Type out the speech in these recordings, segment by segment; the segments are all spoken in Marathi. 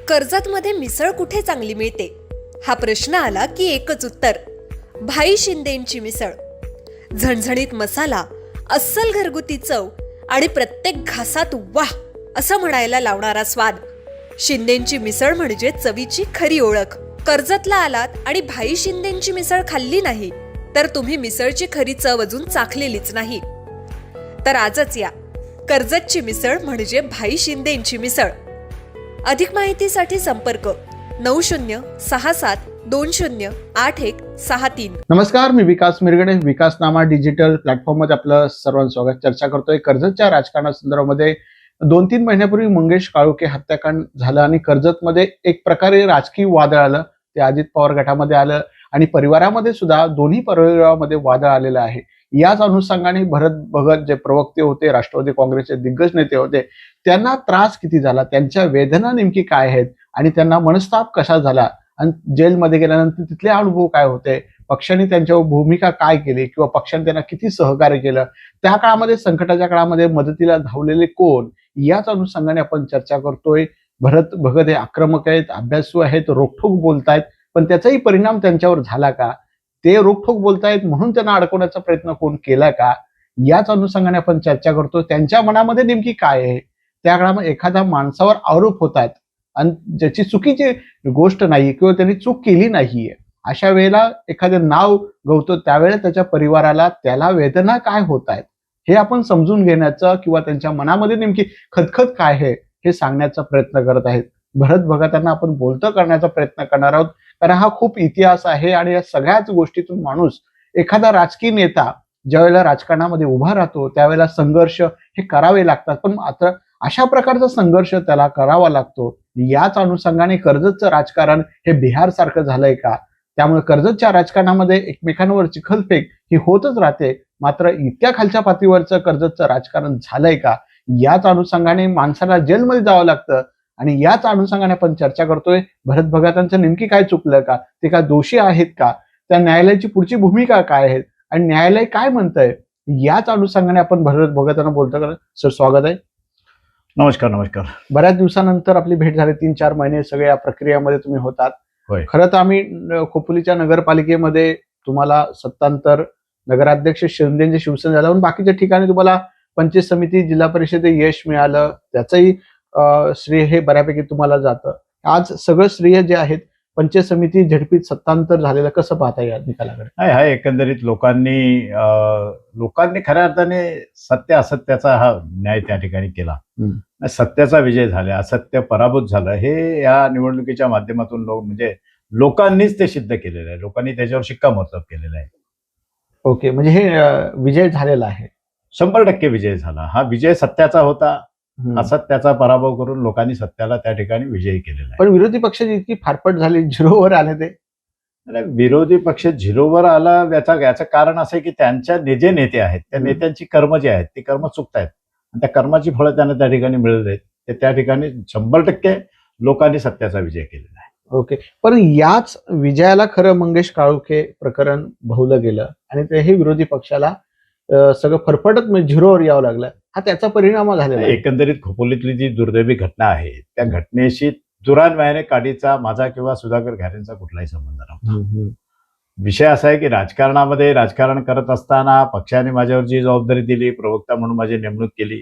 कर्जतमध्ये मिसळ कुठे चांगली मिळते हा प्रश्न आला की एकच उत्तर, भाई शिंदेंची मिसळ. झणझणीत मसाला, अस्सल घरगुती चव आणि प्रत्येक घासात वाह असं म्हणायला लावणारा स्वाद. शिंदेंची मिसळ म्हणजे चवीची खरी ओळख. कर्जतला आलात आणि भाई शिंदेंची मिसळ खाल्ली नाही तर तुम्ही मिसळची खरी चव अजून चाखलेलीच नाही. तर आजच या, कर्जतची मिसळ म्हणजे भाई शिंदेंची मिसळ. अधिक माहितीसाठी संपर्क 9067208163. नमस्कार, मी विकास मिरगणे. विकासनामा डिजिटल प्लॅटफॉर्ममध्ये आपलं सर्वांचं स्वागत. चर्चा करतोय कर्जतच्या राजकारणासंदर्भामध्ये. 2-3 महिन्यापूर्वी मंगेश काळुके हत्याकांड झालं आणि कर्जतमध्ये एक प्रकारे राजकीय वादळ आलं. ते अजित पवार गटामध्ये आलं आणि परिवारामध्ये सुद्धा दोन्ही परिवारामध्ये वादळ आलेलं आहे. याच अनुषंगाने भरत भगत जे प्रवक्ते होते, राष्ट्रवादी काँग्रेसचे दिग्गज नेते होते, त्यांना त्रास किती झाला, त्यांच्या वेदना नेमकी काय आहेत आणि त्यांना मनस्ताप कसा झाला आणि जेलमध्ये गेल्यानंतर तिथले अनुभव काय होते, पक्षाने त्यांच्यावर भूमिका काय केली किंवा पक्षाने त्यांना किती सहकार्य केलं, त्या काळामध्ये संकटाच्या काळामध्ये मदतीला धावलेले कोण, याच अनुषंगाने आपण चर्चा करतोय. भरत भगत हे आक्रमक आहेत, अभ्यासू आहेत, रोखठोक बोलतायत, पण त्याचाही परिणाम त्यांच्यावर झाला का? ते रोखठोक बोलतायत म्हणून त्यांना अडकवण्याचा प्रयत्न कोण केला का? याच अनुषंगाने आपण चर्चा करतो. त्यांच्या मनामध्ये नेमकी काय आहे? त्या काळामध्ये एखाद्या माणसावर आरोप होत आहेत आणि ज्याची चुकीची गोष्ट नाही किंवा त्यांनी चूक केली नाहीये, अशा वेळेला एखादं नाव गवतो, त्यावेळेला त्याच्या परिवाराला त्याला वेदना काय होत आहेत हे आपण समजून घेण्याचा किंवा त्यांच्या मनामध्ये नेमकी खदखद काय आहे हे सांगण्याचा प्रयत्न करत आहेत. भरत भगतांना आपण बोलतं करण्याचा प्रयत्न करणार आहोत, कारण हा खूप इतिहास आहे आणि या सगळ्याच गोष्टीतून माणूस, एखादा राजकीय नेता ज्यावेळेला राजकारणामध्ये उभा राहतो त्यावेळेला संघर्ष हे करावे लागतात, पण आता अशा प्रकारचा संघर्ष त्याला करावा लागतो. याच अनुषंगाने कर्जतचं राजकारण हे बिहार सारखं झालंय का? त्यामुळे कर्जतच्या राजकारणामध्ये एकमेकांवर चिखलफेक ही होतच राहते, मात्र इतक्या खालच्या पातळीवरचं कर्जतचं राजकारण झालंय का? याच अनुषंगाने माणसाला जेलमध्ये जावं लागतं आणि याच अनुषंगाने आपण चर्चा करतोय. भरत भगतांचं नेमकी काय चुकलं का? ते का दोषी आहेत का? त्या न्यायालयाची पुढची भूमिका काय आहे आणि न्यायालय काय म्हणतंय? याच अनुषंगाने आपण भरत भगतांना बोलतो करत. सर, स्वागत आहे. नमस्कार. नमस्कार. बऱ्याच दिवसानंतर आपली भेट झाली. 3-4 महिने सगळ्या प्रक्रियामध्ये तुम्ही होतात. खरं तर आम्ही खोपोलीच्या नगरपालिकेमध्ये तुम्हाला सत्तांतर नगराध्यक्ष शिंदेचे शिवसेना झालं, पण बाकीच्या ठिकाणी तुम्हाला पंचायत समिती, जिल्हा परिषदेत यश मिळालं, त्याचंही श्रेय हे बऱ्यापैकी तुम्हाला जातं. आज सगळं श्रेय जे आहेत पंचायत समिती झडपीत सत्तांतर झालेलं कसं पाहता या निकालाकडे? हा एकंदरीत लोकांनी खऱ्या अर्थाने सत्य असत्याचा हा न्याय त्या ठिकाणी केला. सत्याचा विजय झाला, असत्य पराभूत झालं, हे या निवडणुकीच्या माध्यमातून लोकांनीच ते सिद्ध केलेलं आहे. लोकांनी त्याच्यावर शिक्कामोर्तब केलेलं आहे. ओके, म्हणजे हे विजय झालेला आहे. 100% विजय झाला. हा विजय सत्याचा होता. असत्याचा पराभव करून लोकांनी सत्याला त्या ठिकाणी विजयी केलेला आहे. पण विरोधी पक्षाची इतकी फारफट झाली, 0वर आले ते. विरोधी पक्ष 0वर आला याचं कारण असं आहे की त्यांच्या जे नेते आहेत त्या नेत्यांची कर्म जी आहेत ती कर्म चुकतायत आणि त्या कर्माची फळं त्यांना त्या ठिकाणी मिळत आहेत. ते त्या ठिकाणी 100% लोकांनी सत्याचा विजय केलेला आहे. ओके, पण याच विजयाला खरं मंगेश काळुके प्रकरण भवलं गेलं आणि तेही विरोधी पक्षाला सगळं फरफटत 0वर यावं लागलं. हा त्याचा परिणाम झालेला आहे. एकंदरीत खोपोलीतली जी दुर्दैवी घटना आहे त्या घटनेशी दुरान्वयाने काडीचा माझा किंवा सुधाकर घारेंचा कुठलाही संबंध नव्हता. विषय असा आहे की राजकारणामध्ये राजकारण करत असताना पक्षाने माझ्यावर जी जबाबदारी दिली, प्रवक्ता म्हणून माझी नेमणूक केली,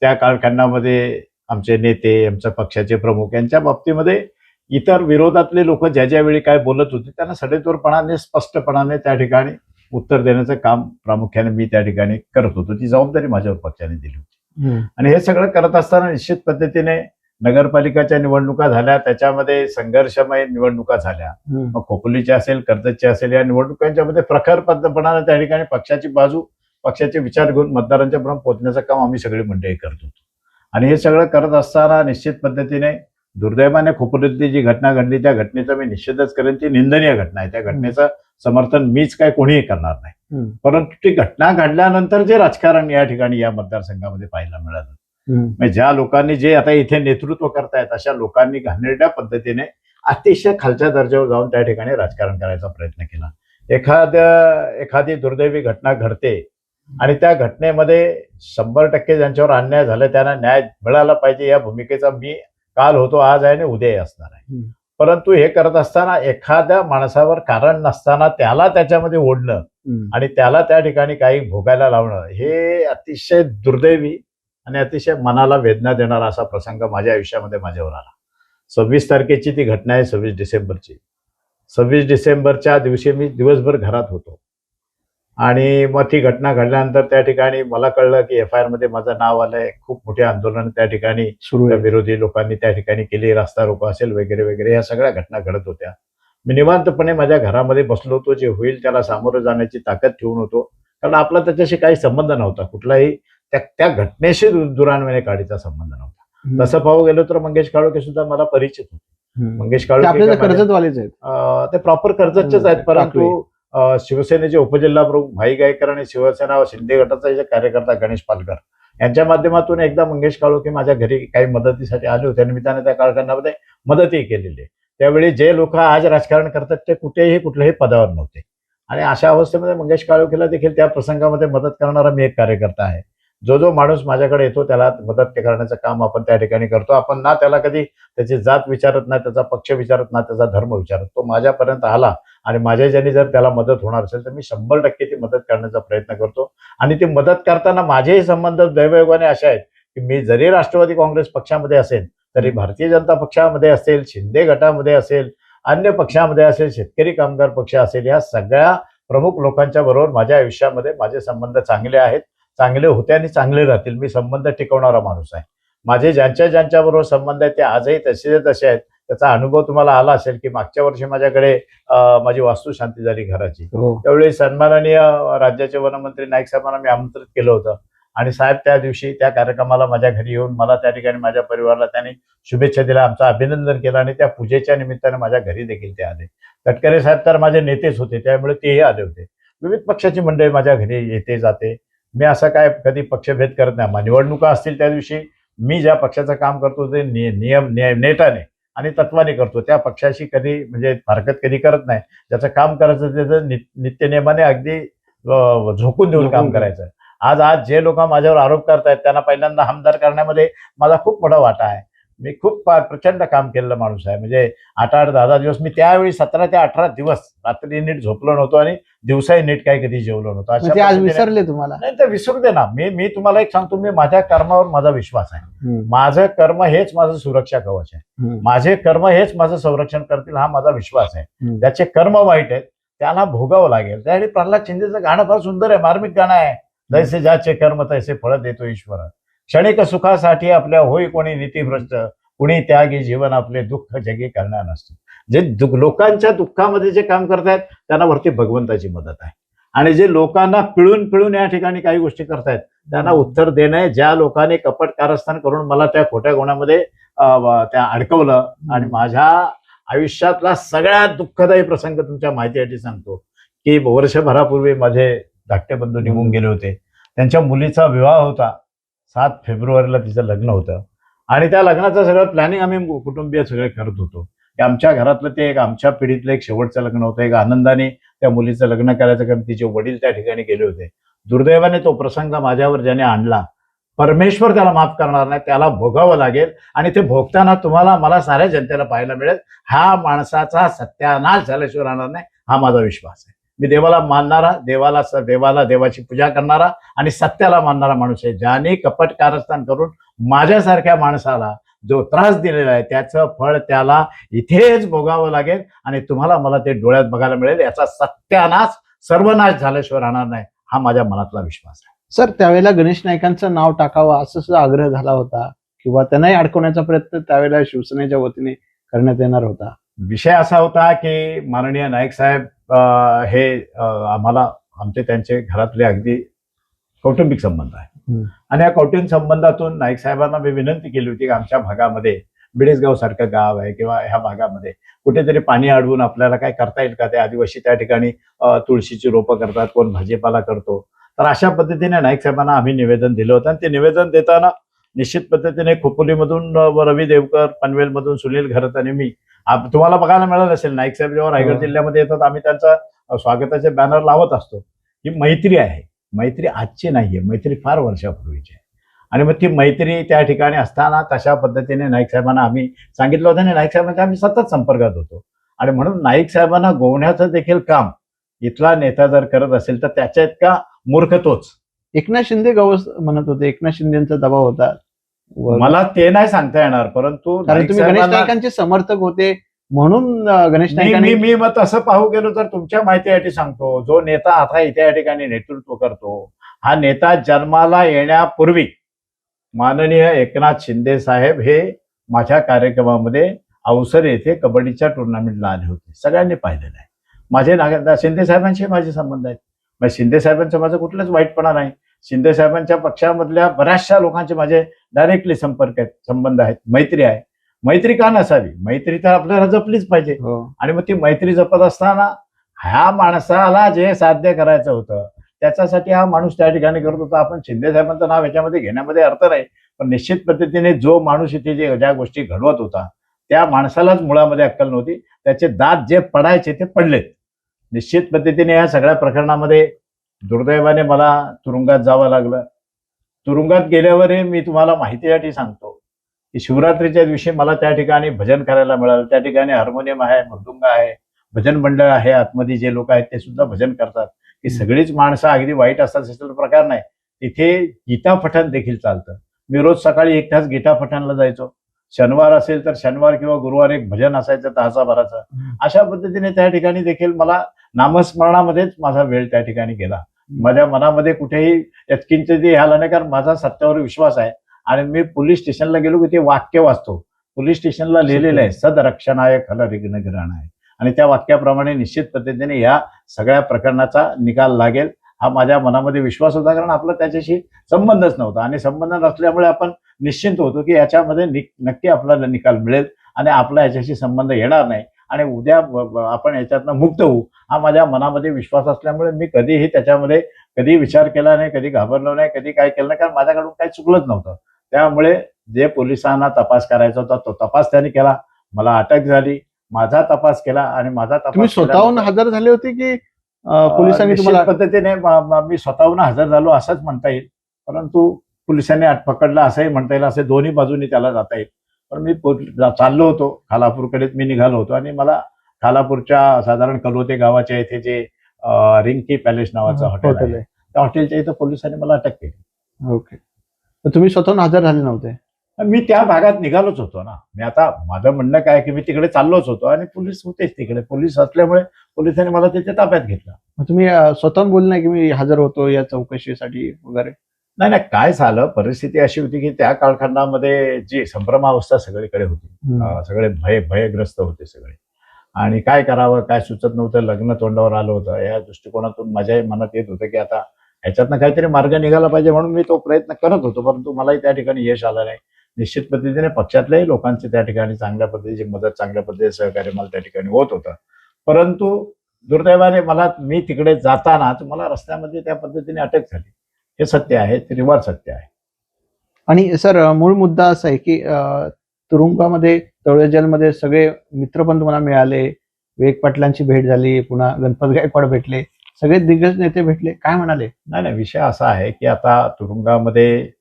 त्या कालखंडामध्ये आमचे नेते, आमच्या पक्षाचे प्रमुख यांच्या बाबतीमध्ये इतर विरोधातले लोक ज्या वेळी काय बोलत होते त्यांना सडेतोरपणाने, स्पष्टपणाने त्या ठिकाणी उत्तर देण्याचं काम प्रामुख्याने मी त्या ठिकाणी करत होतो. ती जबाबदारी माझ्यावर पक्षाने दिली होती. आणि हे सगळं करत असताना निश्चित पद्धतीने नगरपालिकाच्या निवडणुका झाल्या, त्याच्यामध्ये संघर्षमय निवडणुका झाल्या. मग खोपोलीच्या असेल, कर्जतच्या असेल, या निवडणुकांच्या प्रखर पद्धतीने त्या ठिकाणी पक्षाची बाजू, पक्षाचे विचार घेऊन मतदारांच्या पर्यंत पोहोचण्याचं काम आम्ही सगळी मंडळी करत होतो. आणि हे सगळं करत असताना निश्चित पद्धतीने दुर्दैवाने खोपोलीतली जी घटना घडली त्या घटनेचं मी निश्चितच करेन, ती निंदनीय घटना आहे. त्या घटनेचं समर्थन मीच काय कोणीही करणार नाही. परंतु ती घटना घडल्यानंतर जे राजकारण या ठिकाणी या मतदारसंघामध्ये पाहायला मिळालं, म्हणजे ज्या लोकांनी जे आता इथे नेतृत्व करतायत अशा लोकांनी घाणेरड्या पद्धतीने अतिशय खालच्या दर्जावर जाऊन त्या ठिकाणी राजकारण करायचा प्रयत्न केला. एखादी दुर्दैवी घटना घडते आणि त्या घटनेमध्ये 100% ज्यांच्यावर अन्याय झाला त्यांना न्याय मिळाला पाहिजे या भूमिकेचा मी काल होतो आज आहे आणि उद्याही असणार आहे. परंतु हे करत असताना एखाद्या माणसावर कारण नसताना त्याला त्याच्यामध्ये ओढणं आणि त्याला त्या ठिकाणी काही भोगायला लावणं हे अतिशय दुर्दैवी आणि अतिशय मनाला वेदना देणारा असा प्रसंग माझ्या आयुष्यामध्ये माझ्यावर आला. 26 तारखेची ती घटना आहे, 26 डिसेंबरची. 26 डिसेंबरच्या दिवशी मी दिवसभर घरात होतो आणि मग ती घटना घडल्यानंतर त्या ठिकाणी मला कळलं की FIR मध्ये माझं नाव आलंय. खूप मोठे आंदोलन त्या ठिकाणी सुरू आहे. विरोधी लोकांनी त्या ठिकाणी केली, रस्ता रोको असेल वगैरे वगैरे, या सगळ्या घटना घडत होत्या. मी निवांतपणे माझ्या घरामध्ये बसलो होतो. जे होईल त्याला सामोरं जाण्याची ताकद ठेवून होतो, कारण आपला त्याच्याशी काही संबंध नव्हता, कुठलाही त्या घटनेशी दुरान्वयाने काडीचा संबंध नव्हता. तसं पाहू गेलो तर मंगेश काळोखे सुद्धा मला परिचित होते. मंगेश ते काळोखे आपल्याला काय माझ्या- कर्जतवालेच आहेत. ते प्रॉपर कर्जतचेच आहेत, परंतु शिवसेनेचे उपजिल्हा प्रमुख भाई गायकर आणि शिवसेना शिंदे गटाचा जे कार्यकर्ता गणेश पालकर यांच्या माध्यमातून एकदा मंगेश काळोखे माझ्या घरी काही मदतीसाठी आले होते. निमित्ताने त्या काळखंडामध्ये मदतही केलेली आहे. त्यावेळी जे लोक आज राजकारण करतात ते कुठेही कुठल्याही पदावर नव्हते आणि अशा अवस्थेमध्ये मंगेश काळोखेला देखील त्या प्रसंगामध्ये मदत करणारा मी एक कार्यकर्ता आहे. जो माणूस माझ्याकडे येतो त्याला मदत करण्याचं काम आपण त्या ठिकाणी करतो. आपण ना त्याला कधी त्याची जात विचारत नाही, त्याचा पक्ष विचारत नाही, त्याचा धर्म विचारत. तो माझ्यापर्यंत आला आणि माझ्या ज्यांनी जर त्याला मदत होणार असेल तर मी 100% ती मदत करण्याचा प्रयत्न करतो. आणि ती मदत करताना माझेही संबंध दैवयोगाने असे आहेत की मी जरी राष्ट्रवादी काँग्रेस पक्षामध्ये असेल तरी भारतीय जनता पक्षामध्ये असेल, शिंदे गटामध्ये असेल, अन्य पक्षामध्ये असेल, शेतकरी कामगार पक्ष असेल, या सगळ्या प्रमुख लोकांच्या बरोबर माझ्या आयुष्यामध्ये माझे संबंध चांगले आहेत, चांगले होते आणि चांगले राहतील. मी संबंध टिकवणारा माणूस आहे. माझे ज्यांच्या बरोबर संबंध आहेत ते आजही तसे आहेत. त्याचा अनुभव तुम्हाला आला असेल की मागच्या वर्षी माझ्याकडे माझी वास्तुशांती झाली घराची. त्यावेळी सन्माननीय राज्याचे वनमंत्री नाईक साहेबांना मी आमंत्रित केलं होतं आणि साहेब त्या दिवशी त्या कार्यक्रमाला माझ्या घरी येऊन मला त्या ठिकाणी माझ्या परिवाराला त्यांनी शुभेच्छा दिल्या, आमचं अभिनंदन केलं आणि त्या पूजेच्या निमित्ताने माझ्या घरी देखील ते आले. तटकरे साहेब तर माझे नेतेच होते, त्यामुळे तेही आले होते. विविध पक्षाची मंडळी माझ्या घरी येते जाते. मी असा काय कधी पक्षभेद करत नाही. निवडणुका असतील त्या दिवशी मी ज्या पक्षाचं काम करतो ते नेटाने आणि तत्वाने करतो. त्या पक्षाशी कधी म्हणजे फारकत कधी करत नाही. ज्याचं काम करायचं त्याचं नित्यनेमाने अगदी झोकून देऊन काम करायचं. आज जे लोक माझ्यावर आरोप करतायत त्यांना पहिल्यांदा हमदार करण्यामध्ये माझा खूप मोठा वाटा आहे. मी खूप प्रचंड काम केलेला माणूस आहे. म्हणजे 8-8, 10-10 दिवस मी त्यावेळी 17 ते 18 दिवस रात्री नीट झोपलो नव्हतो आणि दिवसाही नीट काही कधी जेवलो नव्हतो. म्हणजे आज विसरले तुम्हाला? नाही तर विसरू दे ना. मी तुम्हाला एक सांगतो, मी माझ्या कर्मावर माझा विश्वास आहे. माझं कर्म हेच माझं सुरक्षा कवच आहे. माझे कर्म हेच माझं संरक्षण करतील हा माझा विश्वास आहे. ज्याचे कर्म वाईट आहेत त्याला भोगावं लागेल. त्यावेळी प्रल्हाद शिंदेचं गाणं फार सुंदर आहे, मार्मिक गाणं आहे. जैसे ज्याचे कर्म तैसे फळ देतो ईश्वर, क्षणिक सुखासाठी आपल्या होई कोणी नीतीभ्रष्ट, कुणी त्यागी जीवन आपले दुःख जगी करणार नसतं. जे लोकांच्या दुःखामध्ये जे काम करतायत त्यांना वरती भगवंताची मदत आहे. आणि जे लोकांना पिळून या ठिकाणी काही गोष्टी करतायत त्यांना उत्तर देणं. ज्या लोकांनी कपट कारस्थान करून मला त्या खोट्या गुणामध्ये त्या अडकवलं आणि माझ्या आयुष्यातला सगळ्यात दुःखदायी प्रसंग तुमच्या माहितीसाठी सांगतो की वर्षभरापूर्वी माझे धाकटे बंधू निघून गेले होते. त्यांच्या मुलीचा विवाह होता. 7 फेब्रुवारीला तिचं लग्न होतं आणि त्या लग्नाचं सगळं प्लॅनिंग आम्ही कुटुंबीय सगळे करत होतो. आमच्या घरातलं ते एक आमच्या पिढीतलं एक शेवटचं लग्न होतं. एक आनंदाने त्या मुलीचं लग्न करायचं कारण तिचे वडील त्या ठिकाणी गेले होते. दुर्दैवाने तो प्रसंग माझ्यावर ज्याने आणला, परमेश्वर त्याला माफ करणार नाही, त्याला भोगावं लागेल. आणि ते भोगताना तुम्हाला मला साऱ्या जनतेला पाहायला मिळेल. हा माणसाचा सत्यानाश झाल्याशिवाय राहणार नाही हा माझा विश्वास आहे. मी देवाला मानणारा, देवाची पूजा करणारा आणि सत्याला मानणारा माणूस आहे. ज्याने कपट कारस्थान करून माझ्यासारख्या माणसाला जो त्रास दिलेला आहे त्याचं फळ त्याला इथेच भोगावं लागेल आणि तुम्हाला मला ते डोळ्यात बघायला मिळेल. याचा सत्यानाश सर्वनाश झाल्याशिवाय राहणार नाही हा माझ्या मनातला विश्वास आहे. सर, त्यावेळेला गणेश नाईकांचं नाव टाकावं असं सुद्धा आग्रह झाला होता किंवा त्यांनाही अडकवण्याचा प्रयत्न त्यावेळेला शिवसेनेच्या वतीने करण्यात येणार होता. विषय असा होता की माननीय नाईक साहेब हे आम्हाला त्यांचे घरातले अगदी कौटुंबिक संबंध आहे आणि या कौटुंबिक संबंधातून नाईक साहेबांना मी विनंती केली होती की आमच्या भागामध्ये बिडेसगाव सारखं गाव आहे किंवा ह्या भागामध्ये कुठेतरी पाणी अडवून आपल्याला काय करता येईल का. ते आदिवासी त्या ठिकाणी तुळशीची रोपं करतात, कोण भाजीपाला करतो. तर अशा पद्धतीने नाईक साहेबांना आम्ही निवेदन दिलं होतं आणि ते निवेदन देताना निश्चित पद्धतीने खोपोलीमधून रवी देवकर, पनवेलमधून सुनील घरत आणि मी, तुम्हाला बघायला मिळालं असेल नाईक साहेब जेव्हा रायगड जिल्ह्यामध्ये येतात आम्ही त्यांचा स्वागताचे बॅनर लावत असतो. ही मैत्री आहे. मैत्री आजची नाहीये, मैत्री फार वर्षापूर्वीची आहे. आणि मग ती मैत्री त्या ठिकाणी असताना तशा पद्धतीने नाईक साहेबांना आम्ही सांगितलं होतं आणि नाईक साहेबांच्या आम्ही सतत संपर्कात होतो. आणि म्हणून नाईक साहेबांना गोवण्याचं देखील काम इथला नेता जर करत असेल तर त्याच्या इतका मूर्ख तोच. एकनाथ शिंदे गवस म्हणत होते, एकनाथ शिंदेचा दबाव होता. मला ते नाही सांगता येणार, परंतु कारण नाईक तुम्ही गणेश साहेबांना- नाईकांचे समर्थक होते म्हणून गणेश मी नाईकांनी मी मी मग तसं पाहू गेलो तर तुमच्या माहितीसाठी सांगतो, जो नेता आता इथे या ठिकाणी नेतृत्व करतो हा नेता जन्माला येण्यापूर्वी माननीय एकनाथ शिंदे साहेब हे माझ्या कार्यक्रमामध्ये अवसर येथे कबड्डीच्या टुर्नामेंटला आले होते. सगळ्यांनी पाहिलेलं आहे. माझे शिंदे साहेबांशी माझे संबंध आहेत. मग शिंदे साहेबांचं माझं कुठलंच वाईटपणा नाही. शिंदे साहेबांच्या पक्षामधल्या बऱ्याचशा लोकांचे माझे डायरेक्टली संपर्क आहेत, संबंध आहेत, मैत्री आहे. मैत्री का नसावी? मैत्री तर आपल्याला जपलीच पाहिजे. हो. आणि मग ती मैत्री जपत असताना ह्या माणसाला जे साध्य करायचं होतं त्याच्यासाठी हा माणूस त्या ठिकाणी करत होता. आपण शिंदे साहेबांचं नाव याच्यामध्ये घेण्यामध्ये अर्थ नाही, पण निश्चित पद्धतीने जो माणूस इथे ज्या गोष्टी घडवत होता त्या माणसालाच मुळामध्ये अक्कल नव्हती. त्याचे दात जे पडायचे ते पडलेत. निश्चित पद्धतीने या सगळ्या प्रकरणामध्ये दुर्दैवाने मला तुरुंगात जावं लागलं. तुरुंगात गेल्यावरही मी तुम्हाला माहितीसाठी सांगतो की शिवरात्रीच्या दिवशी मला त्या ठिकाणी भजन करायला मिळालं. त्या ठिकाणी हार्मोनियम आहे, मृदुंग आहे, भजन मंडळ आहे, आतमध्ये जे लोक आहेत ते सुद्धा भजन करतात. की सगळीच माणसं अगदी वाईट असतात असा प्रकार नाही. तिथे गीता पठण देखील चालतं. मी रोज सकाळी 1 तास गीता पठणला जायचो. शनिवार असेल तर शनिवार किंवा गुरुवार एक भजन असायचं तासाभराचं. अशा पद्धतीने त्या ठिकाणी देखील मला नामस्मरणामध्येच माझा वेळ त्या ठिकाणी गेला. माझ्या मनामध्ये कुठेही यत्किंचितही ह्याला नाही, कारण माझा सत्यावर विश्वास आहे. आणि मी पोलीस स्टेशनला गेलो की ते वाक्य वाचतो. पोलीस स्टेशनला लिहिलेलं आहे सदरक्षणाय खलरिग्न गिराणाय, आणि त्या वाक्याप्रमाणे निश्चित पद्धतीने या सगळ्या प्रकरणाचा निकाल लागेल हा माझ्या मनामध्ये विश्वास होता. कारण आपला त्याच्याशी संबंधच नव्हता आणि संबंध नसल्यामुळे आपण निश्चिंत होतो की याच्यामध्ये नक्की आपल्याला निकाल मिळेल आणि आपला याच्याशी संबंध येणार नाही आणि उद्या आपण याच्यातनं मुक्त होऊ हा माझ्या मनामध्ये विश्वास असल्यामुळे मी कधीही त्याच्यामध्ये कधी विचार केला नाही, कधी घाबरलो नाही, कधी काय केलं नाही, कारण माझ्याकडून काही चुकलंच नव्हतं. त्यामुळे जे पोलिसांना तपास करायचा होता तो तपास त्यांनी केला. मला अटक झाली, माझा तपास केला आणि माझा तुम्ही तपास स्वतःहून हजर झाले होते की पोलिसांनी निश्चित तुम्हाला? पद्धतीने मी स्वतःहून हजर झालो असंच म्हणता येईल, परंतु पोलिसांनी पकडला असंही म्हणता येईल. असे दोन्ही बाजूनी त्याला जाता येईल. पण मी चाललो होतो खालापूरकडे, मी निघालो होतो आणि मला खालापूरच्या साधारण कलोते गावाच्या इथे जे रिंकी पॅलेस नावाचं हॉटेल आहे त्या हॉटेलच्या इथं पोलिसांनी मला अटक केली. ओके. तुम्ही स्वतःहून हजर झाले नव्हते? मी त्या भागात निघालोच होतो ना. मी आता माझं म्हणणं काय की मी तिकडे चाललोच होतो आणि पोलीस होतेच तिकडे. पोलीस असल्यामुळे पोलिसांनी मला तिथे ताब्यात घेतलं. मग तुम्ही स्वतःहून बोलले नाही की मी हजर होतो या चौकशीसाठी वगैरे? नाही नाही, काय झालं, परिस्थिती अशी होती की त्या कालखंडामध्ये जी संभ्रमावस्था सगळीकडे होती. सगळे भयग्रस्त होते सगळे आणि काय करावं काय सुचत नव्हतं. लग्न तोंडावर आलं होतं. या दृष्टिकोनातून माझ्याही मनात येत होतं की आता ह्याच्यातनं काहीतरी मार्ग निघाला पाहिजे, म्हणून मी तो प्रयत्न करत होतो. परंतु मलाही त्या ठिकाणी यश आलं नाही. निश्चित पद्धतीने पक्षातल्याही लोकांचे त्या ठिकाणी चांगल्या पद्धतीची मदत, चांगल्या पद्धतीचे सहकार्य मला त्या ठिकाणी होत होतं. परंतु दुर्दैवाने मी तिकडे जाताना मला रस्त्यामध्ये त्या पद्धतीने अटक झाली. हे सत्य आहे, ते रिवार सत्य आहे. आणि सर मूळ मुद्दा असा आहे की तुरुंगामध्ये तळोजा जेलमध्ये सगळे मित्र पण तुम्हाला मिळाले, विवेक पाटलांची भेट झाली, पुन्हा गणपत गायकवाड भेटले, सगळे दिग्गज नेते भेटले, काय म्हणाले? नाही, विषय असा आहे की आता तुरुंगामध्ये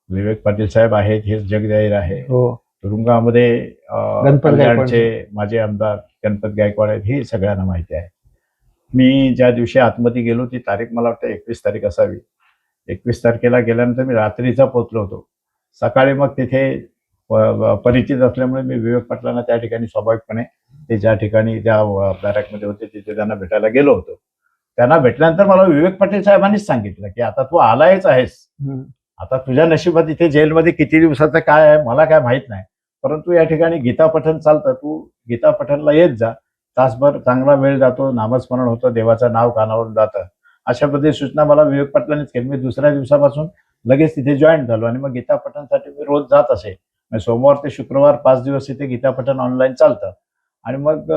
विवेक पाटील साहेब आहेत, हे जग जाहीर आहे. हो. तुरुंगामध्ये गणपत कल्याणचे माझे आमदार गणपत गायकवाड आहेत, ही सगळ्यांना माहिती आहे. मी ज्या दिवशी आतमध्ये गेलो ती तारीख मला वाटतं 21 तारीख असावी. 21 तारखेला गेल्यानंतर मी रात्रीचा पोहोचलो होतो. सकाळी मग तिथे परिचित असल्यामुळे मी विवेक पाटलांना त्या ठिकाणी स्वाभाविकपणे ते ज्या ठिकाणी ज्या बॅरकमध्ये होते तिथे त्यांना भेटायला गेलो होतो. त्यांना भेटल्यानंतर मला विवेक पाटील साहेबांनीच सांगितलं की आता तू आलायच आहेस, आता तुझ्या नशिबात इथे जेलमध्ये किती दिवसाचं काय आहे मला काय माहित नाही, परंतु या ठिकाणी गीता पठण चालतं, तू गीता पठणला येत जा. तासभर चांगला वेळ जातो, नामस्मरण होतं, देवाचं नाव कानावरून जातं. अशा पद्धती सूचना मला विवेक पाटलांनीच केली. मी दुसऱ्या दिवसापासून लगेच तिथे जॉईन झालो आणि मग गीता पठणसाठी मी रोज जात असे. सोमवार ते शुक्रवार 5 दिवस इथे गीता पठण ऑनलाईन चालतं आणि मग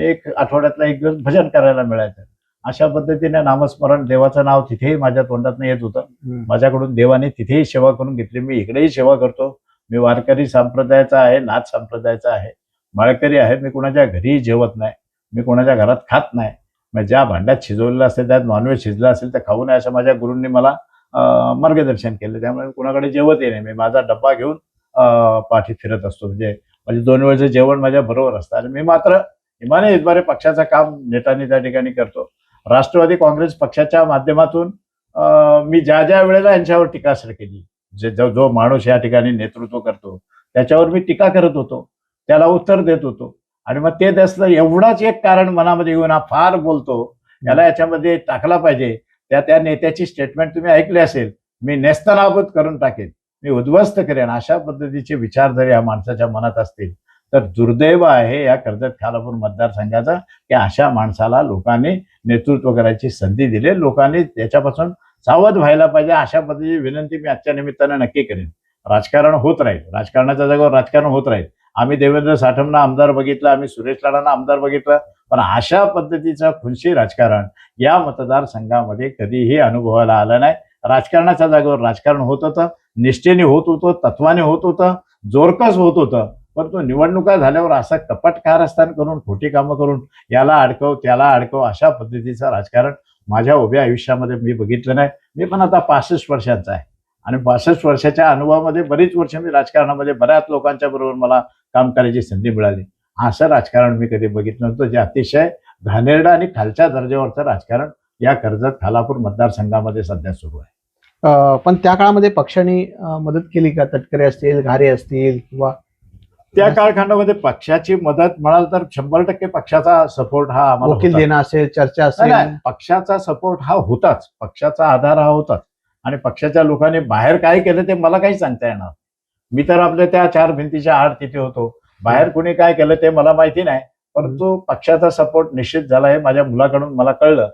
एक आठवड्यातला 1 दिवस भजन करायला मिळायचं. अशा पद्धतीने नामस्मरण, देवाचं नाव तिथेही माझ्या तोंडातनं येत होतं. माझ्याकडून देवाने तिथेही सेवा करून घेतली. मी इकडेही सेवा करतो. मी वारकरी संप्रदायाचा आहे, नाथ संप्रदायाचा आहे, माळकरी आहे. मी कोणाच्या घरीही जेवत नाही, मी कोणाच्या घरात खात नाही. मग ज्या भांड्यात शिजवलेलं असेल त्यात नॉनव्हेज शिजलं असेल तर खाऊ नये असं माझ्या गुरूंनी मला मार्गदर्शन केलं. त्यामुळे कुणाकडे जेवतही नाही. मी माझा डब्बा घेऊन पाठी फिरत असतो. म्हणजे 2 वेळचं जेवण माझ्या बरोबर असतं आणि मी मात्र इमाने इतबारे पक्षाचं काम नेटाने त्या ठिकाणी करतो. राष्ट्रवादी काँग्रेस पक्षाच्या माध्यमातून मी ज्या ज्या वेळेला यांच्यावर टीकास्त्र केली, जो माणूस या ठिकाणी नेतृत्व करतो त्याच्यावर मी टीका करत होतो, त्याला उत्तर देत होतो. आणि मग ते त्याचं एवढाच एक कारण मनामध्ये येऊन हा फार बोलतो, याला याच्यामध्ये टाकला पाहिजे. त्या नेत्याची स्टेटमेंट तुम्ही ऐकली असेल, मी नेस्तनाबूत करून टाकेन, मी उद्ध्वस्त करेन, अशा पद्धतीचे विचार जर या माणसाच्या मनात असतील तर दुर्दैव आहे या कर्जत खालापूर मतदारसंघाचं की अशा माणसाला लोकांनी नेतृत्व करायची संधी दिली. लोकांनी त्याच्यापासून सावध व्हायला पाहिजे. अशा पद्धतीची विनंती मी आजच्या निमित्तानं नक्की करेन. राजकारण होत राहील, राजकारणाच्या जागेवर राजकारण होत राहील. आम्ही देवेंद्र साठमना आमदार बघितलं, आम्ही सुरेश लाडांना आमदार बघितलं, पण अशा पद्धतीचं खुनशी राजकारण या मतदारसंघामध्ये कधीही अनुभवायला आलं नाही. राजकारणाच्या जागेवर राजकारण होत होतं, निष्ठेने होत होतं, तत्वाने होत होतं, जोरकस होत होतं. परंतु निवडणुका झाल्यावर असं कपट कारस्थान करून, खोटी कामं करून, याला अडकव त्याला अडकव, अशा पद्धतीचं राजकारण माझ्या उभ्या आयुष्यामध्ये मी बघितलं नाही. मी पण आता 65 वर्षांचा आहे आणि 65 वर्षाच्या अनुभवामध्ये बरीच वर्ष मी राजकारणामध्ये बऱ्याच लोकांच्या बरोबर मला काम करायची संधी मिळाली. असं राजकारण मी कधी बघितलं नव्हतं, जे अतिशय घाणेरडं आणि खालच्या दर्जावरचं राजकारण या कर्जत खालापूर मतदारसंघामध्ये सध्या सुरू आहे. पण त्या काळामध्ये पक्षाने मदत केली का? तटकरे असतील, घारे असतील किंवा त्या कालखंडामध्ये पक्षाची मदत म्हणाल तर 100% पक्षाचा सपोर्ट हा आम्हाला वकील होता. देणं असेल, चर्चा असेल. नाही, पक्षाचा सपोर्ट हा होताच, पक्षाचा आधार हा होताच. आणि पक्षाच्या लोकांनी बाहेर काय केलं ते मला काही सांगता येणार. मी तर आपल्या त्या 4 भिंतीच्या आड तिथे होतो. बाहेर कोणी काय केलं ते मला माहिती नाही, परंतु पक्षाचा सपोर्ट निश्चित झाला हे माझ्या मुलाकडून मला कळलं.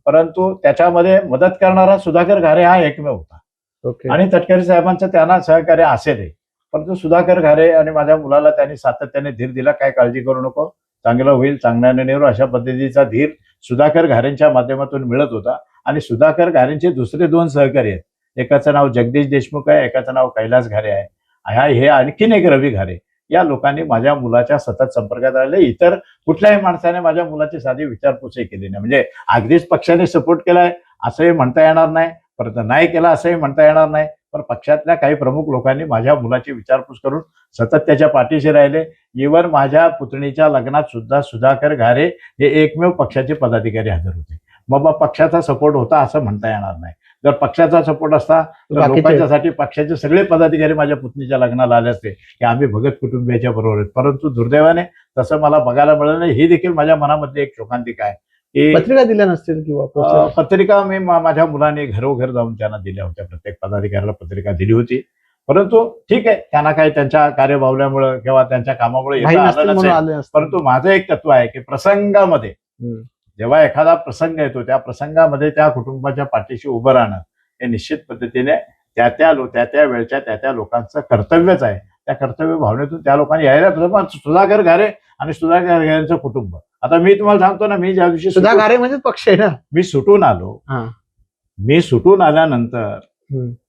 परंतु त्याच्यामध्ये मदत करणारा सुधाकर घारे हा एकमेव होता. ओके. आणि तटकरे साहेबांचं त्यांना सहकार्य असेलही, परंतु सुधाकर घारे आणि माझ्या मुलाला त्यांनी सातत्याने धीर दिला. काय काळजी करू नको, चांगलं होईल, चांगल्याने नेहरू, अशा पद्धतीचा धीर सुधाकर घारेंच्या माध्यमातून मिळत होता. आणि सुधाकर घारेंचे दुसरे 2 सहकारी आहेत. एकाचं नाव जगदीश देशमुख आहे, एकाचं नाव कैलास घारे आहे. हे आणखीन एक रवी घारे. या लोकांनी माझ्या मुलाच्या सतत संपर्कात राहिले. इतर कुठल्याही माणसाने माझ्या मुलाची साधी विचारपूसही केली नाही. म्हणजे अगदीच पक्षाने सपोर्ट केलाय असंही म्हणता येणार नाही, परत नाही केला असंही म्हणता येणार नाही. पण पक्षातल्या काही प्रमुख लोकांनी माझ्या मुलाची विचारपूस करून सतत त्याच्या पाठीशी राहिले. इव्हन माझ्या पुतणीच्या लग्नात सुद्धा सुधाकर घारे हे एकमेव पक्षाचे पदाधिकारी हजर होते. मग पक्षाचा सपोर्ट होता असं म्हणता येणार नाही. जर पक्षाचा सपोर्ट असता तर लोकांच्यासाठी पक्षाचे सगळे पदाधिकारी माझ्या पुतणीच्या लग्नाला आले असते की आम्ही भगत कुटुंबियाच्या बरोबर आहेत. परंतु दुर्दैवाने तसं मला बघायला मिळालं नाही. ही देखील माझ्या मनामधली एक शोकांतिका आहे की पत्रिका दिल्या नसतील किंवा पत्रिका मी माझ्या मुलाने घरोघर जाऊन त्यांना दिल्या होत्या. प्रत्येक पदाधिकाऱ्याला पत्रिका दिली होती. परंतु ठीक आहे, त्यांना काही त्यांच्या कार्यभावल्यामुळे किंवा त्यांच्या कामामुळे येता आलं नसेल. परंतु माझं एक तत्व आहे की प्रसंगामध्ये जेव्हा एखादा प्रसंग येतो त्या प्रसंगामध्ये त्या कुटुंबाच्या पाठीशी उभं राहणं हे निश्चित पद्धतीने त्या वेळच्या त्या लोकांचं कर्तव्यच आहे. त्या कर्तव्य भावनेतून त्या लोकांनी यायला. सुधाकर घारे आणि सुधाकर घारेंचं कुटुंब, आता मी तुम्हाला सांगतो ना, मी ज्या दिवशी सुधाकर घारे म्हणजे पक्ष आहे ना, मी सुटून आलो. मी सुटून आल्यानंतर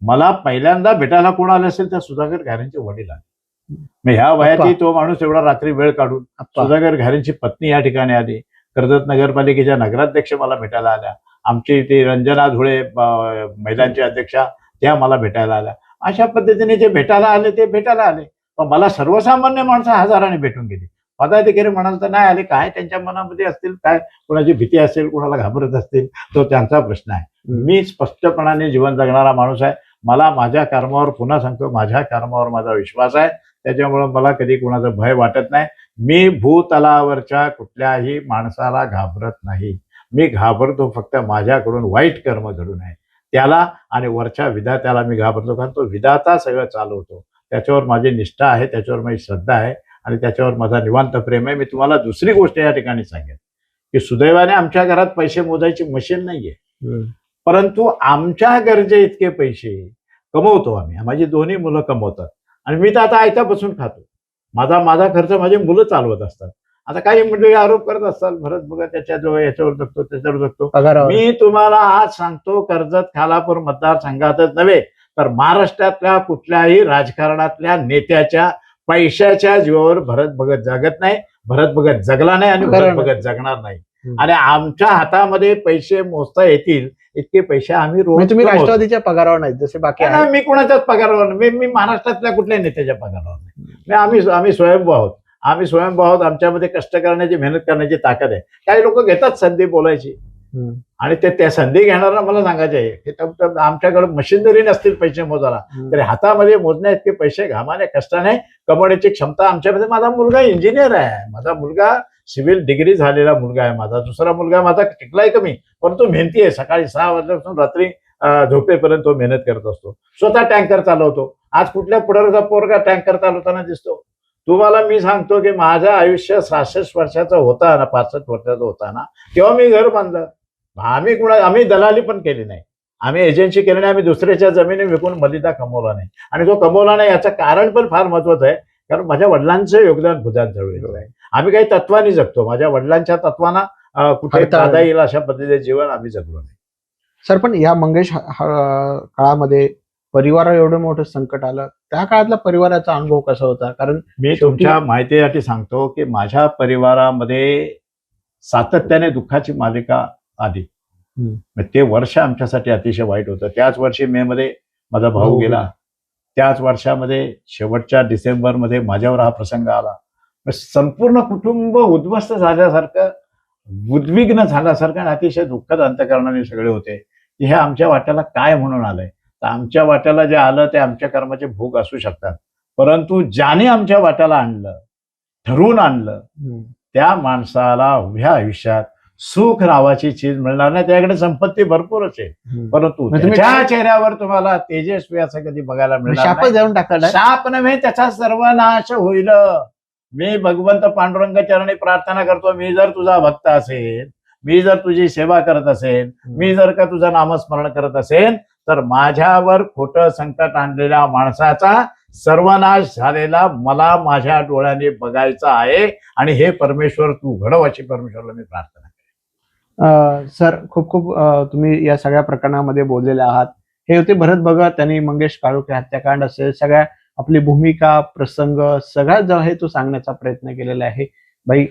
मला पहिल्यांदा भेटायला कोण आले असेल त्या सुधाकर घारेंचे वडील आले. मग ह्या वयाची तो माणूस एवढा रात्री वेळ काढून सुधाकर घारेंची पत्नी या ठिकाणी आली. कर्जत नगरपालिकेच्या नगराध्यक्ष मला भेटायला आल्या. आमची ती रंजना धुळे महिलांची अध्यक्षा त्या मला भेटायला आल्या. अशा पद्धतीने जे भेटायला आले ते भेटायला आले. पण मला सर्वसामान्य माणसं हजाराने भेटून गेली. पदाधिकारी म्हणाल तर नाही आले. काय त्यांच्या मनामध्ये असतील, काय कोणाची भीती असेल, कोणाला घाबरत असतील, तो त्यांचा प्रश्न आहे. मी स्पष्टपणाने जीवन जगणारा माणूस आहे. मला माझ्या कर्मावर, पुन्हा सांगतो, माझ्या कर्मावर माझा विश्वास आहे. त्याच्यामुळे मला कधी कोणाचा भय वाटत नाही. मी भूतलावरच्या कुठल्याही माणसाला घाबरत नाही. मी घाबरतो फक्त माझ्याकडून वाईट कर्म घडून आहे त्याला, आणि वरच्या विधात्याला मी घाबरतो. कारण तो विधाता सगळं चालवतो. त्याच्यावर माझी निष्ठा आहे, त्याच्यावर माझी श्रद्धा आहे आणि त्याच्यावर माझा निवांत प्रेम आहे. मी तुम्हाला दुसरी गोष्ट या ठिकाणी सांगेन की सुदैवाने आमच्या घरात पैसे मोजायची मशीन नाहीये, परंतु आमच्या गरजे इतके पैसे कमवतो आम्ही. माझी 2ही मुलं कमवतात आणि मी तर आता आयता बसून खातो. माझा खर्च माझी मुलं चालवत असतात. आता काही मंडळी आरोप करत असतात, भरत बघा त्याच्याजवळ याच्यावर जगतो, त्याच्यावर जगतो. मी तुम्हाला आज सांगतो, कर्जत खालापूर मतदारसंघातच नव्हे तर महाराष्ट्रातल्या कुठल्याही राजकारणातल्या नेत्याच्या पैशाच्या जीवावर भरत भगत जगत नाही, भरत भगत जगला नाही आणि भरत भगत जगणार नाही. आणि आमच्या हातामध्ये पैसे मोजता येतील इतके पैसे आम्ही रोज म्हणजे तुम्ही कमवतो. राष्ट्रवादीच्या पगारावर नाहीत जसे बाकी आहेत. नाही, मी कुणाच्याच पगारावर नाही. मी महाराष्ट्रातल्या कुठल्याही नेत्याच्या पगारावर नाही. आम्ही स्वयंभू आहोत. आम्ही स्वयंभू आहोत. आमच्यामध्ये कष्ट करण्याची, मेहनत करण्याची ताकद आहे. काही लोक घेतात संधी बोलायची आणि त्या संधी घेणारा मला सांगायचे आहे की आमच्याकडे मशिनरी नसतील पैसे मोजायला, तरी हातामध्ये मोजण्या इतके पैसे घामाने कष्टाने कमवण्याची क्षमता आमच्यामध्ये. माझा मुलगा इंजिनियर आहे. माझा मुलगा सिव्हिल डिग्री झालेला मुलगा आहे. माझा दुसरा मुलगा माझा शिकलाय कमी, परंतु मेहनती आहे. सकाळी 6 वाजल्यापासून रात्री झोपेपर्यंत तो मेहनत करत असतो. स्वतः टँकर चालवतो. आज कुठल्या पुढाऱ्याचा पोरगा टँकर चालवताना दिसतो? तुम्हाला मी सांगतो की माझं आयुष्य 66 वर्षाचं होता ना, 65 वर्षाचं होता ना, तेव्हा मी घर बांधलं. आम्ही दलाली पण केली नाही, आम्ही एजन्सी केली नाही, आम्ही दुसऱ्याच्या जमिनी विकून मलिदा कमवला नाही. आणि तो कमवला नाही याचं कारण पण फार महत्वाचं आहे, कारण माझ्या वडिलांचं योगदान भुजान चळवळीत आहे. आम्ही काही तत्वानी जगतो. माझ्या वडिलांच्या तत्वाना कुठे बाधा येईल अशा पद्धतीचे जीवन आम्ही जगलो नाही. सर, पण या मंगेश काळामध्ये परिवारावर एवढं मोठं संकट आलं, त्या काळातला परिवाराचा अनुभव कसा होता? कारण मी तुमच्या माहितीसाठी सांगतो की माझ्या परिवारामध्ये सातत्याने दुःखाची मालिका आली. ते वर्ष आमच्यासाठी अतिशय वाईट होतं. त्याच वर्षी मे मध्ये माझा भाऊ गेला. त्याच वर्षामध्ये शेवटच्या डिसेंबरमध्ये माझ्यावर हा प्रसंग आला. संपूर्ण कुटुंब उद्ध्वस्त झाल्यासारखं, उद्विग्न झाल्यासारखं आणि अतिशय दुःखद अंतःकरणाने सगळे होते. हे आमच्या वाट्याला काय म्हणून आलंय? तर आमच्या वाट्याला जे आलं ते आमच्या कर्माचे भोग असू शकतात, परंतु ज्याने आमच्या वाट्याला आणलं, ठरवून आणलं, त्या माणसाला उभ्या आयुष्यात सुख नावाची चीज मिळणार नाही. त्याकडे संपत्ती भरपूरच आहे, परंतु त्याच्या चेहऱ्यावर तुम्हाला तेजस्वी असं कधी बघायला मिळणार शाप जाऊन टाकला. शाप नव्हे, त्याचा सर्वनाश होईल. मी भगवंत पांडुरंग चरणी प्रार्थना करतो, मी जर तुझा भक्त असेल, मी जर तुझी सेवा करत असेल, मी जर का तुझं नामस्मरण करत असेल, तर माझ्यावर खोटं संकट आणलेल्या माणसाचा सर्वनाश झालेला मला माझ्या डोळ्याने बघायचा आहे. आणि हे परमेश्वर तू घडव अशी परमेश्वरला मी प्रार्थना करतो. सर, खूप खूप तुम्ही या सगळ्या प्रकरणामध्ये बोललेले आहात. हे होते भरत भगत. त्यांनी मंगेश काळुखे हत्याकांड असेल, सगळ्या आपली भूमिका, प्रसंग सगळ्या जो आहे तो सांगण्याचा प्रयत्न केलेला आहे. भाई,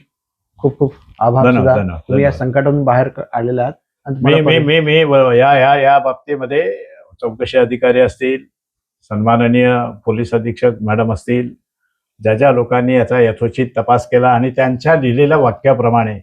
खूप खूप आभार. तुम्ही या संकटातून बाहेर आलेले आहात. मी या बाबतीमध्ये चौकशी अधिकारी असतील, सन्माननीय पोलीस अधीक्षक मॅडम असतील, ज्या लोकांनी याचा यथोचित तपास केला आणि त्यांच्या लिहिलेल्या वाक्याप्रमाणे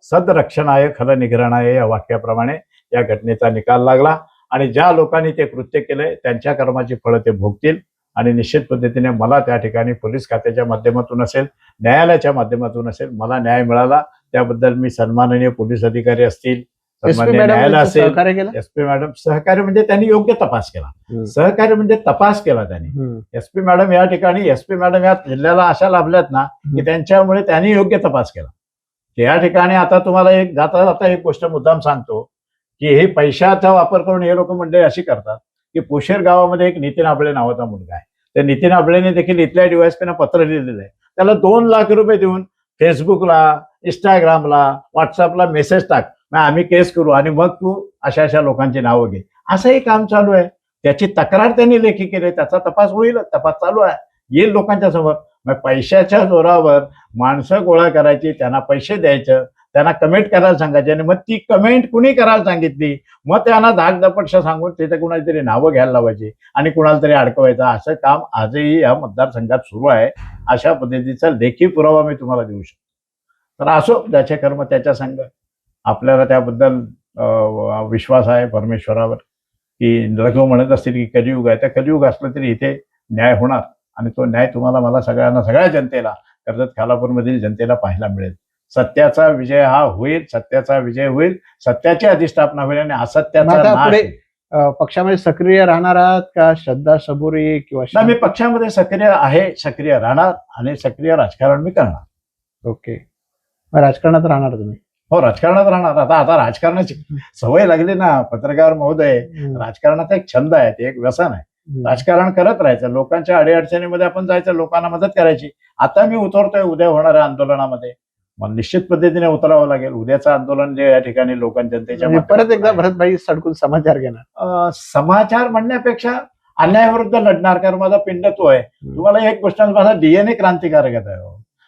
सदरक्षणाय खल निग्रहणाय या वाक्याप्रमाणे या घटनेचा निकाल लागला. आणि ज्या लोकांनी ते कृत्य केलंय त्यांच्या कर्माची फळं ते भोगतील. आणि निश्चित पद्धतीने मला त्या ठिकाणी पोलीस खात्याच्या माध्यमातून असेल, न्यायालयाच्या माध्यमातून असेल, मला न्याय मिळाला त्याबद्दल मी सन्माननीय पोलीस अधिकारी असतील, सन्माननीय न्यायालय असेल, एसपी मॅडम सहकार्य म्हणजे त्यांनी योग्य तपास केला. सहकार्य म्हणजे तपास केला त्यांनी. एसपी मॅडम या ठिकाणी, एसपी मॅडम या जिल्ह्याला अशा लाभल्यात ना की त्यांच्यामुळे त्यांनी योग्य तपास केला. या ठिकाणी आता तुम्हाला एक जाता जाता एक गोष्ट मुद्दाम सांगतो की हे पैशाचा वापर करून हे लोक मंडळी अशी करतात की पोशेर गावामध्ये एक नितीन आबळे नावाचा मुलगा आहे. त्या नितीन आबळेने देखील इथल्या डीवायएसपीना पत्र लिहिलेलं आहे. त्याला 2 लाख रुपये देऊन फेसबुकला, इंस्टाग्रामला, व्हॉट्सअपला मेसेज टाक, आम्ही केस करू आणि मग तू अशा अशा लोकांची नावं घे, असंही काम चालू आहे. त्याची तक्रार त्यांनी लेखी केली, त्याचा तपास होईल, तपास चालू आहे, येईल लोकांच्या समोर. मग पैशाच्या जोरावर माणसं गोळा करायची, त्यांना पैसे द्यायचं, त्यांना कमेंट करायला सांगायचे आणि मग ती कमेंट कुणी करायला सांगितली मग त्यांना धाकधपटशा सांगून तिथे कुणाला तरी नावं घ्यायला लावायची आणि कुणाला तरी अडकवायचं. असं काम आजही या मतदारसंघात सुरू आहे. अशा पद्धतीचा लेखी पुरावा मी तुम्हाला देऊ शकतो. तर असो, ज्याचे कर्म त्याच्या संग. आपल्याला त्याबद्दल विश्वास आहे परमेश्वरावर की रघु म्हणत असतील की कलियुग आहे, त्या कलियुग असलं तरी इथे न्याय होणार आणि तो न्याय तुम्हाला, मला, सगळ्यांना, सगळ्या जनतेला, कर्जत खालापूरमधील जनतेला पाहायला मिळेल. सत्याचा विजय हा होईल, सत्याचा विजय होईल, सत्याची अधिष्ठापना होईल आणि असत्याचा नाश होईल. पक्षामध्ये सक्रिय राहणार आहात का? श्रद्धा सबुरी किंवा मी पक्षामध्ये सक्रिय आहे, सक्रिय राहणार आणि सक्रिय राजकारण मी करणार. ओके, राजकारणात राहणार तुम्ही? हो, राजकारणात राहणार. आता राजकारणाची सवय लागली ना पत्रकार महोदय. राजकारणाचा एक छंद आहे, ते एक व्यसन आहे. राजकारण करत राहायचं, लोकांच्या अडीअडचणीमध्ये आपण जायचं, लोकांना मदत करायची. आता मी उतरतोय उद्या होणाऱ्या आंदोलनामध्ये, मला निश्चित पद्धतीने उतरावं लागेल. उद्याचं आंदोलन जे या ठिकाणी लोकांच्या जनतेच्या परत एकदा भरतभाई सडकून समाचार घेणार. समाचार म्हणण्यापेक्षा अन्यायाविरुद्ध लढणार, कारण माझा पिंड तो आहे. तुम्हाला एक गोष्ट, माझा डीएनए क्रांतिकारक आहे.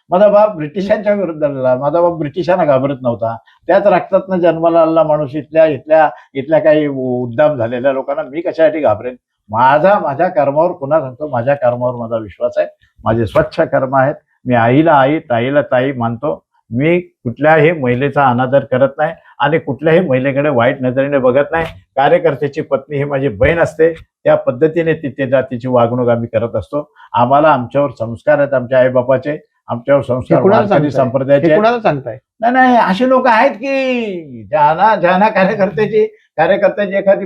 माझा बाप ब्रिटिशांच्या विरुद्ध लढला, माझा बाप ब्रिटिशांना घाबरत नव्हता. त्याच रक्तातनं जन्माला आलेला माणूस इथल्या काही उद्दाम झालेल्या लोकांना मी कशासाठी घाबरेन? माझ्या कर्मावर पुन्हा सांगतो, माझ्या कर्मावर माझा विश्वास आहे. माझे स्वच्छ कर्म आहेत. मी आईला आई, ताईला ताई मानतो. मी कुठल्याही महिलेचा अनादर करत नाही आणि कुठल्याही महिलेकडे वाईट नजरेने बघत नाही. कार्यकर्त्याची पत्नी ही माझी बहीण असते, त्या पद्धतीने तिथे जातीची वागणूक आम्ही करत असतो. आम्हाला आमच्यावर संस्कार आहेत आमच्या आईबापाचे, आमच्यावर संस्कार वारकरी संप्रदायाचे. कुणाला सांगताय? नाही, असे लोक आहेत की ज्यांना कार्यकर्त्याची एखादी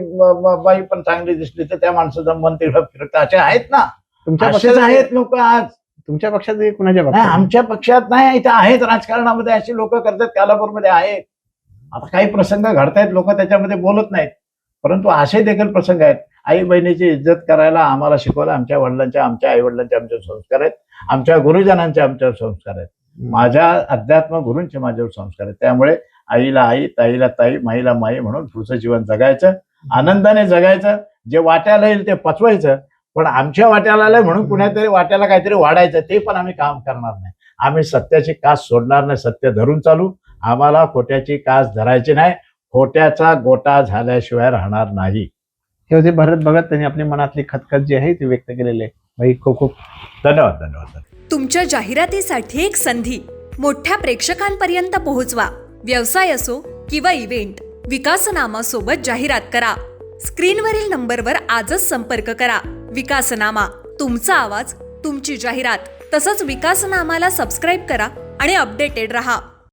बाई पण चांगली दिसली तर त्या माणसाचं मन तिकडं फिरतं, असे आहेत ना. तुमच्या असेच पक्षात आहेत लोक आज. तुमच्या पक्षात कुणाच्या नाही, पक्षात? आमच्या पक्षात नाही, इथे आहेत राजकारणामध्ये अशी लोक करतात, कालापूरमध्ये आहेत. आता काही प्रसंग घडतायत, लोक त्याच्यामध्ये बोलत नाहीत, परंतु असे देखील प्रसंग आहेत. आई बहिणीची इज्जत करायला आम्हाला शिकवलं आमच्या वडिलांचे, आमच्या आई वडिलांचे आमच्यावर संस्कार आहेत, आमच्या गुरुजनांचे आमच्यावर संस्कार आहेत, माझ्या अध्यात्म गुरूंचे माझ्यावर संस्कार आहेत. त्यामुळे आईला आई, ताईला ताई, माईला माई म्हणून पुढचं जीवन जगायचं, आनंदाने जगायचं. जे वाट्याला येईल ते पचवायचं, पण आमच्या वाट्याला आलंय म्हणून कुणातरी वाट्याला काहीतरी वाढायचं ते पण आम्ही काम करणार नाही. आम्ही सत्याची कास सोडणार नाही, सत्य धरून चालू. आम्हाला खोट्याची कास धरायची नाही, खोट्याचा गोटा झाल्याशिवाय राहणार नाही. हे होते भरत भगत. त्यांनी आपली मनातली खतखत जी आहे ती व्यक्त केलेली आहे. भाई खूप खूप धन्यवाद. तुमच्या जाहिरातीसाठी एक संधी मोठ्या प्रेक्षकांपर्यंत पोहोचवा. व्यवसाय असो किंवा इव्हेंट, विकासनामा सोबत जाहिरात करा. स्क्रीनवरील नंबरवर आजच संपर्क करा. विकासनामा, तुमचा आवाज, तुमची जाहिरात. तसंच विकासनामाला सबस्क्राईब करा आणि अपडेटेड रहा.